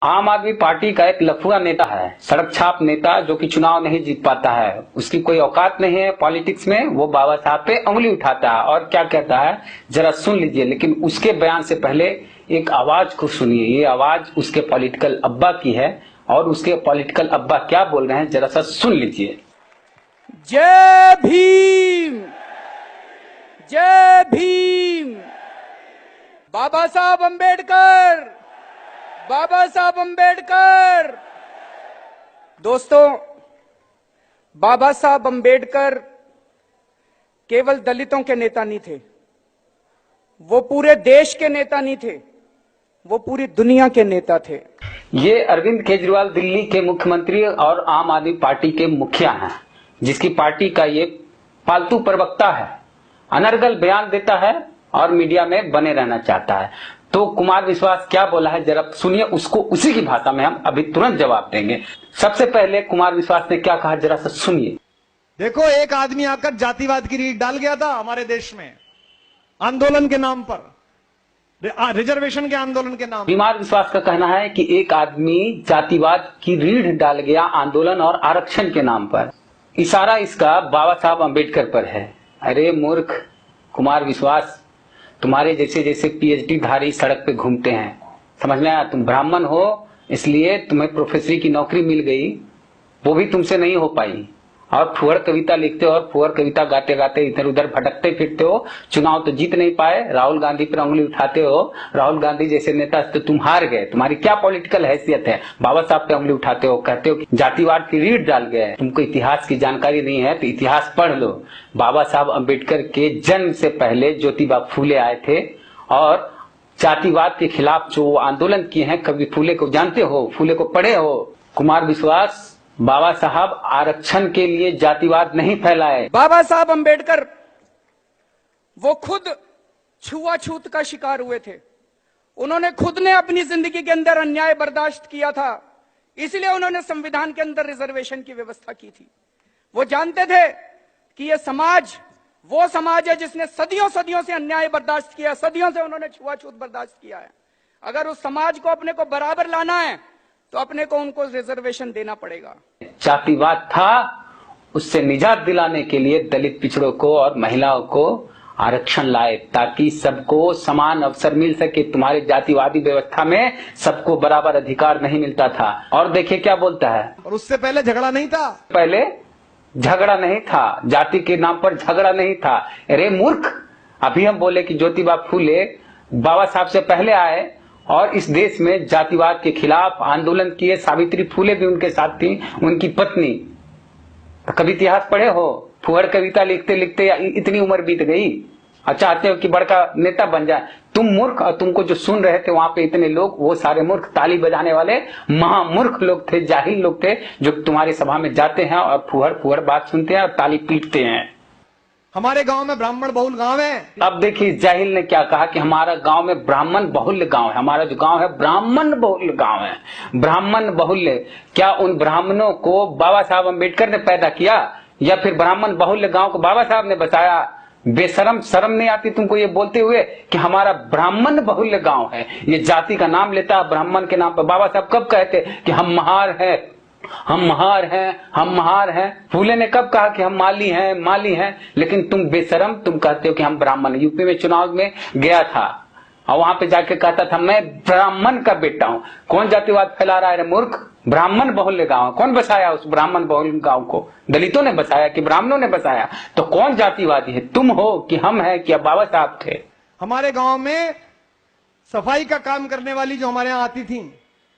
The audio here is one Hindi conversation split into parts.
आम आदमी पार्टी का एक लफुआ नेता है, सड़क छाप नेता, जो कि चुनाव नहीं जीत पाता है। उसकी कोई औकात नहीं है पॉलिटिक्स में। वो बाबा साहब पे उंगली उठाता है और क्या कहता है जरा सुन लीजिए। लेकिन उसके बयान से पहले एक आवाज को सुनिए। ये आवाज उसके पॉलिटिकल अब्बा की है और उसके पॉलिटिकल अब्बा क्या बोल रहे हैं जरा सा सुन लीजिए। जय भीम, जय भीम। बाबा साहब अंबेडकर, बाबा साहब अंबेडकर। दोस्तों, बाबा साहब अंबेडकर केवल दलितों के नेता नहीं थे, वो पूरे देश के नेता नहीं थे, वो पूरी दुनिया के नेता थे। ये अरविंद केजरीवाल दिल्ली के मुख्यमंत्री और आम आदमी पार्टी के मुखिया हैं, जिसकी पार्टी का ये पालतू प्रवक्ता है। अनर्गल बयान देता है और मीडिया में बने रहना चाहता है। तो कुमार विश्वास क्या बोला है जरा सुनिए, उसको उसी की भाषा में हम अभी तुरंत जवाब देंगे। सबसे पहले कुमार विश्वास ने क्या कहा जरा सा सुनिए। देखो, एक आदमी आकर जातिवाद की रीढ़ डाल गया था हमारे देश में, आंदोलन के नाम पर, रिजर्वेशन के आंदोलन के नाम पर। कुमार विश्वास का कहना है कि एक आदमी जातिवाद की रीढ़ डाल गया आंदोलन और आरक्षण के नाम पर। इशारा इसका बाबा साहब अंबेडकर पर है। अरे मूर्ख कुमार विश्वास, तुम्हारे जैसे जैसे पीएचडी धारी सड़क पे घूमते हैं, समझ में आया? तुम ब्राह्मण हो इसलिए तुम्हें प्रोफेसरी की नौकरी मिल गई, वो भी तुमसे नहीं हो पाई। और फुहड़ कविता लिखते हो और फुहड़ कविता गाते गाते इधर उधर भटकते फिरते हो। चुनाव तो जीत नहीं पाए, राहुल गांधी पर उंगली उठाते हो। राहुल गांधी जैसे नेता तो तुम हार गए, तुम्हारी क्या पॉलिटिकल हैसियत है? बाबा साहब पे उंगली उठाते हो, कहते हो कि जातिवाद की रीढ़ डाल गए। तुमको इतिहास की जानकारी नहीं है तो इतिहास पढ़ लो। बाबा साहब अम्बेडकर के जन्म से पहले ज्योतिबा फूले आए थे और जातिवाद के खिलाफ जो आंदोलन किए हैं, कभी फूले को जानते हो? फूले को पढ़े हो? कुमार विश्वास, बाबा साहब आरक्षण के लिए जातिवाद नहीं फैलाए। बाबा साहब अंबेडकर वो खुद छुआछूत का शिकार हुए थे। उन्होंने खुद ने अपनी जिंदगी के अंदर अन्याय बर्दाश्त किया था, इसलिए उन्होंने संविधान के अंदर रिजर्वेशन की व्यवस्था की थी। वो जानते थे कि ये समाज वो समाज है जिसने सदियों सदियों से अन्याय बर्दाश्त किया, सदियों से उन्होंने छुआछूत बर्दाश्त किया है। अगर उस समाज को अपने को बराबर लाना है तो अपने को उनको रिजर्वेशन देना पड़ेगा। जातिवाद था, उससे निजात दिलाने के लिए दलित पिछड़ों को और महिलाओं को आरक्षण लाए ताकि सबको समान अवसर मिल सके। तुम्हारे जातिवादी व्यवस्था में सबको बराबर अधिकार नहीं मिलता था। और देखिए क्या बोलता है, और उससे पहले झगड़ा नहीं था। पहले झगड़ा नहीं था, जाति के नाम पर झगड़ा नहीं था। अरे मूर्ख, अभी हम बोले कि ज्योतिबा फूले बाबा साहब से पहले आए और इस देश में जातिवाद के खिलाफ आंदोलन किए। सावित्री फूले भी उनके साथ थी, उनकी पत्नी। तो कभी इतिहास पढ़े हो? फुहड़ कविता लिखते लिखते इतनी उम्र बीत गई और चाहते हो कि बड़का नेता बन जाए। तुम मूर्ख, और तुमको जो सुन रहे थे वहां पे इतने लोग, वो सारे मूर्ख, ताली बजाने वाले महामूर्ख लोग थे, जाहिल लोग थे, जो तुम्हारी सभा में जाते हैं और फुहड़ फुहड़ बात सुनते हैं और ताली पीटते हैं। हमारे गांव में ब्राह्मण बहुल गांव है। अब देखिए जाहिल ने क्या कहा कि हमारा गांव में ब्राह्मण बहुल्य गांव है। हमारा जो गांव है ब्राह्मण बहुल्य गांव है। ब्राह्मण बहुल्य, क्या उन ब्राह्मणों को बाबा साहब अंबेडकर ने पैदा किया या फिर ब्राह्मण बहुल्य गांव को बाबा साहब ने बचाया? बेशरम, शर्म नहीं आती तुमको ये बोलते हुए कि हमारा ब्राह्मण बहुल्य गांव है? ये जाति का नाम लेता है ब्राह्मण के नाम पर। बाबा साहब कब कहते कि हम महार हैं, हम महार हैं, हम महार हैं? फूले ने कब कहा कि हम माली हैं, माली हैं? लेकिन तुम बेशरम, तुम कहते हो कि हम ब्राह्मण। यूपी में चुनाव में गया था और वहां पे जाके कहता था मैं ब्राह्मण का बेटा हूं। कौन जातिवाद फैला रहा है मूर्ख? ब्राह्मण बहुल्य गांव कौन बसाया? उस ब्राह्मण बहुल्य गांव को दलितों ने बसाया कि ब्राह्मणों ने बसाया? तो कौन जातिवादी है, तुम हो कि हम हैं कि बाबा साहब थे? हमारे गांव में सफाई का काम करने वाली जो हमारे यहाँ आती थी,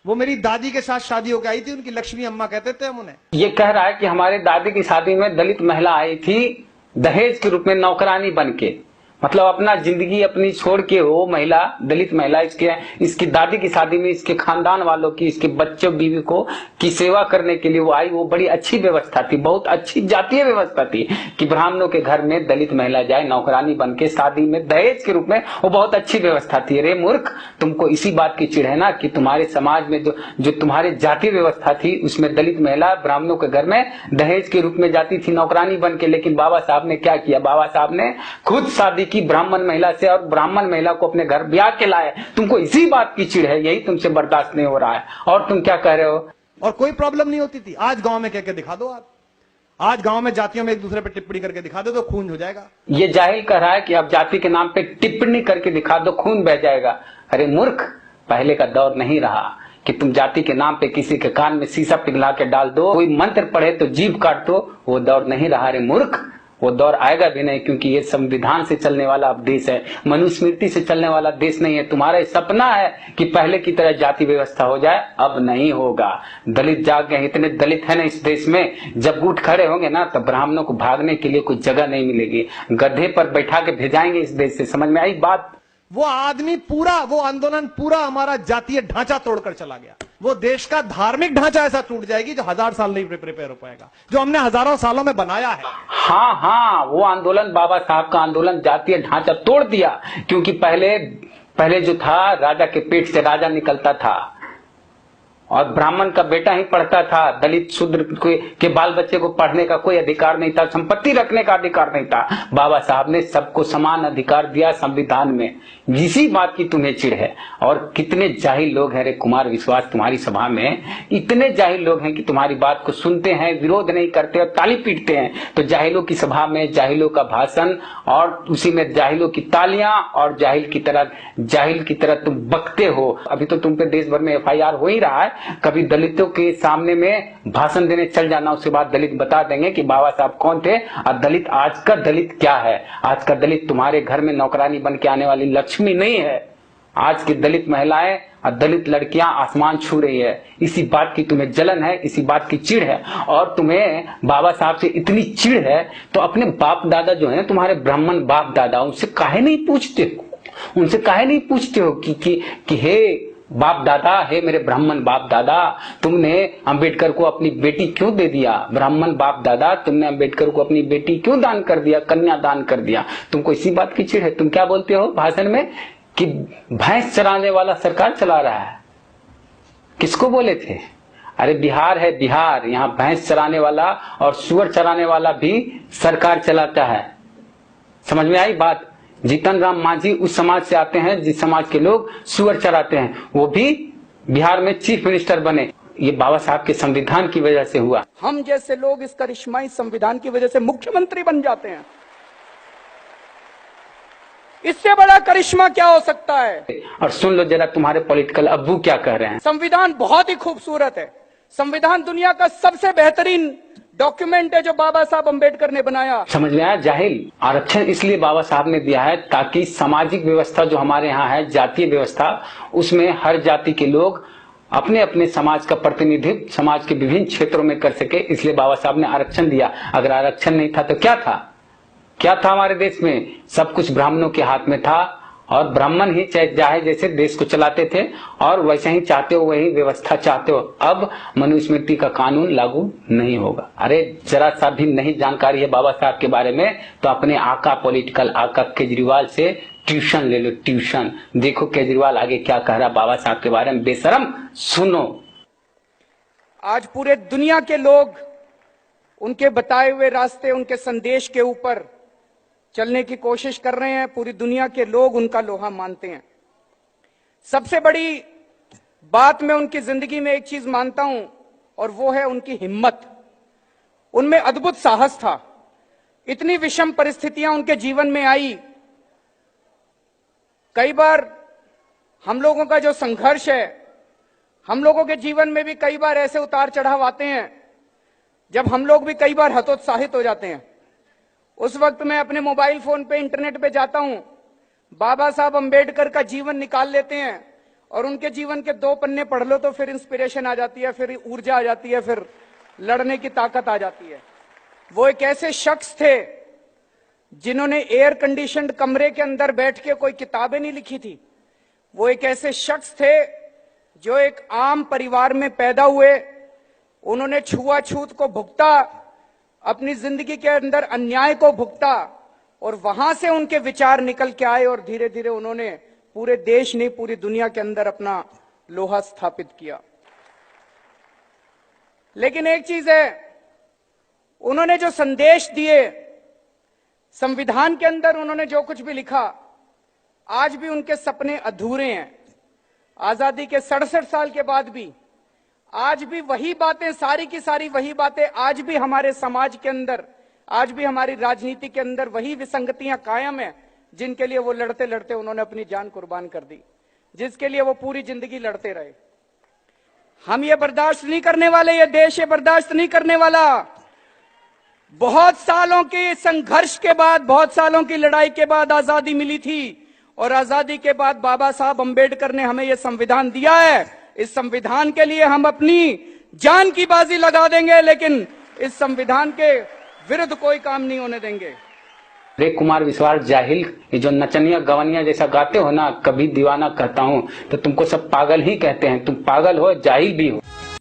वो मेरी दादी के साथ शादी होकर आई थी। उनकी लक्ष्मी अम्मा कहते थे हम उन्हें। ये कह रहा है कि हमारे दादी की शादी में दलित महिला आई थी दहेज के रूप में, नौकरानी बन के। मतलब अपना जिंदगी अपनी छोड़ के वो महिला, दलित महिला, इसकी दादी की शादी में इसके खानदान वालों की, इसके बच्चों बीवी को की सेवा करने के लिए वो आई। वो बड़ी अच्छी व्यवस्था थी, बहुत अच्छी जातीय व्यवस्था थी कि ब्राह्मणों के घर में दलित महिला जाए नौकरानी बन के शादी में दहेज के रूप में। वो बहुत अच्छी व्यवस्था थी। अरे मूर्ख, तुमको इसी बात की चिढ़ है ना कि तुम्हारे समाज में जो तुम्हारे जातीय व्यवस्था थी उसमें दलित महिला ब्राह्मणों के घर में दहेज के रूप में जाती थी नौकरानी बन के। लेकिन बाबा साहब ने क्या किया? बाबा साहब ने खुद शादी की ब्राह्मण महिला से और ब्राह्मण महिला को अपने घर ब्याह के लाए। तुमको इसी बात की चिढ़ है, यही तुमसे बर्दाश्त नहीं हो रहा है। और तुम क्या कह रहे हो? और कोई प्रॉब्लम नहीं होती थी। आज गांव में कह के दिखा दो आप, आज गांव में जातियों में एक दूसरे पे टिप्पणी करके दिखा दो तो खून हो जाएगा। ये जाहिल कह रहा है कि अब जाति के नाम पे टिप्पणी करके दिखा दो खून बह जाएगा। अरे मूर्ख, पहले का दौर नहीं रहा कि तुम जाति के नाम पे किसी के कान में शीशा पिघला के डाल दो, कोई मंत्र पढ़े तो जीभ काट दो। वो दौर नहीं रहा रे मूर्ख, वो दौर आएगा भी नहीं, क्योंकि ये संविधान से चलने वाला अब देश है, मनुस्मृति से चलने वाला देश नहीं है। तुम्हारा सपना है कि पहले की तरह जाति व्यवस्था हो जाए, अब नहीं होगा। दलित जाग गए, इतने दलित है ना इस देश में, जब उठ खड़े होंगे ना तब ब्राह्मणों को भागने के लिए कोई जगह नहीं मिलेगी, गधे पर बैठा के भेजाएंगे इस देश से। समझ में आई बात? वो आदमी पूरा, वो आंदोलन पूरा हमारा जातीय ढांचा तोड़कर चला गया। वो देश का धार्मिक ढांचा ऐसा टूट जाएगी जो 1000 साल नहीं प्रिपेयर हो पाएगा, जो हमने हजारों सालों में बनाया है। हाँ, वो आंदोलन, बाबा साहब का आंदोलन जातीय ढांचा तोड़ दिया। क्योंकि पहले जो था, राजा के पेट से राजा निकलता था और ब्राह्मण का बेटा ही पढ़ता था, दलित शूद्र के बाल बच्चे को पढ़ने का कोई अधिकार नहीं था, संपत्ति रखने का अधिकार नहीं था। बाबा साहब ने सबको समान अधिकार दिया संविधान में। इसी बात की तुम्हें चिढ़ है। और कितने जाहिल लोग हैं रे कुमार विश्वास तुम्हारी सभा में, इतने जाहिल लोग हैं कि तुम्हारी बात को सुनते हैं, विरोध नहीं करते और ताली पीटते हैं। तो जाहिलों की सभा में जाहिलों का भाषण और उसी में जाहिलों की तालियां, और जाहिल की तरह तुम बकते हो। अभी तो तुम पे देश भर में FIR हो ही रहा है। कभी दलितों के सामने में भाषण देने चल जाना, उसके बाद दलित बता देंगे कि बाबा साहब कौन थे और दलित, आज का दलित क्या है। आज का दलित तुम्हारे घर में नौकरानी बन के आने वाली लक्ष्मी नहीं है। आज की दलित महिलाएं और दलित लड़कियां आसमान छू रही है। इसी बात की तुम्हें जलन है, इसी बात की चिढ़ है। और तुम्हें बाबा साहब से इतनी चिढ़ है तो अपने बाप दादा जो है, तुम्हारे ब्राह्मण बाप दादा, उनसे काहे नहीं पूछते हो कि हे बाप दादा, हे मेरे ब्राह्मण बाप दादा, तुमने अंबेडकर को अपनी बेटी क्यों दे दिया? ब्राह्मण बाप दादा, तुमने अंबेडकर को अपनी बेटी क्यों दान कर दिया, कन्या दान कर दिया? तुमको इसी बात की चिढ़ है। तुम क्या बोलते हो भाषण में कि भैंस चराने वाला सरकार चला रहा है। किसको बोले थे? अरे बिहार है, बिहार, यहाँ भैंस चराने वाला और सुअर चराने वाला भी सरकार चलाता है। समझ में आई बात? जीतन राम मांझी उस समाज से आते हैं जिस समाज के लोग सुअर चराते हैं, वो भी बिहार में चीफ मिनिस्टर बने। ये बाबा साहब के संविधान की वजह से हुआ। हम जैसे लोग इस करिश्माई संविधान की वजह से मुख्यमंत्री बन जाते हैं। इससे बड़ा करिश्मा क्या हो सकता है? और सुन लो जरा तुम्हारे पॉलिटिकल अब्बू क्या कह रहे हैं। संविधान बहुत ही खूबसूरत है। संविधान दुनिया का सबसे बेहतरीन डॉक्यूमेंट है जो बाबा साहब अंबेडकर ने बनाया। समझ में आया जाहिल? आरक्षण इसलिए बाबा साहब ने दिया है ताकि सामाजिक व्यवस्था जो हमारे यहाँ है, जातीय व्यवस्था, उसमें हर जाति के लोग अपने अपने समाज का प्रतिनिधित्व समाज के विभिन्न क्षेत्रों में कर सके। इसलिए बाबा साहब ने आरक्षण दिया। अगर आरक्षण नहीं था तो क्या था हमारे देश में? सब कुछ ब्राह्मणों के हाथ में था और ब्राह्मण ही चाहे जैसे देश को चलाते थे और वैसे ही चाहते हो वही व्यवस्था चाहते हो। अब मनुस्मृति का कानून लागू नहीं होगा। अरे जरा सा भी नहीं जानकारी है बाबा साहब के बारे में तो अपने आका, पॉलिटिकल आका केजरीवाल से ट्यूशन ले लो, ट्यूशन। देखो केजरीवाल आगे क्या कह रहा बाबा साहब के बारे में। बेशरम, सुनो। आज पूरे दुनिया के लोग उनके बताए हुए रास्ते, उनके संदेश के ऊपर चलने की कोशिश कर रहे हैं। पूरी दुनिया के लोग उनका लोहा मानते हैं। सबसे बड़ी बात मैं उनकी जिंदगी में एक चीज मानता हूं और वो है उनकी हिम्मत। उनमें अद्भुत साहस था। इतनी विषम परिस्थितियां उनके जीवन में आई। कई बार हम लोगों का जो संघर्ष है, हम लोगों के जीवन में भी कई बार ऐसे उतार चढ़ाव आते हैं जब हम लोग भी कई बार हतोत्साहित हो जाते हैं। उस वक्त मैं अपने मोबाइल फोन पे, इंटरनेट पे जाता हूं, बाबा साहब अंबेडकर का जीवन निकाल लेते हैं और उनके जीवन के 2 पन्ने पढ़ लो तो फिर इंस्पिरेशन आ जाती है, फिर ऊर्जा आ जाती है, फिर लड़ने की ताकत आ जाती है। वो एक ऐसे शख्स थे जिन्होंने एयर कंडीशनड कमरे के अंदर बैठ के कोई किताबें नहीं लिखी थी। वो एक ऐसे शख्स थे जो एक आम परिवार में पैदा हुए। उन्होंने छुआछूत को भुगता, अपनी जिंदगी के अंदर अन्याय को भुगता और वहां से उनके विचार निकल के आए और धीरे धीरे उन्होंने पूरे देश नहीं, पूरी दुनिया के अंदर अपना लोहा स्थापित किया। लेकिन एक चीज है, उन्होंने जो संदेश दिए संविधान के अंदर उन्होंने जो कुछ भी लिखा, आज भी उनके सपने अधूरे हैं। आजादी के 67 साल के बाद भी आज भी वही बातें, सारी की सारी वही बातें आज भी हमारे समाज के अंदर, आज भी हमारी राजनीति के अंदर वही विसंगतियां कायम है, जिनके लिए वो लड़ते लड़ते उन्होंने अपनी जान कुर्बान कर दी, जिसके लिए वो पूरी जिंदगी लड़ते रहे। हम ये बर्दाश्त नहीं करने वाले, ये देश ये बर्दाश्त नहीं करने वाला। बहुत सालों के संघर्ष के बाद, बहुत सालों की लड़ाई के बाद आजादी मिली थी, और आजादी के बाद बाबा साहब अंबेडकर ने हमें यह संविधान दिया है। इस संविधान के लिए हम अपनी जान की बाजी लगा देंगे, लेकिन इस संविधान के विरुद्ध कोई काम नहीं होने देंगे। रे कुमार विश्वास जाहिल, ये जो नचनिया गवनिया जैसा गाते हो ना, कभी दीवाना कहता हूँ, तो तुमको सब पागल ही कहते हैं। तुम पागल हो, जाहिल भी हो।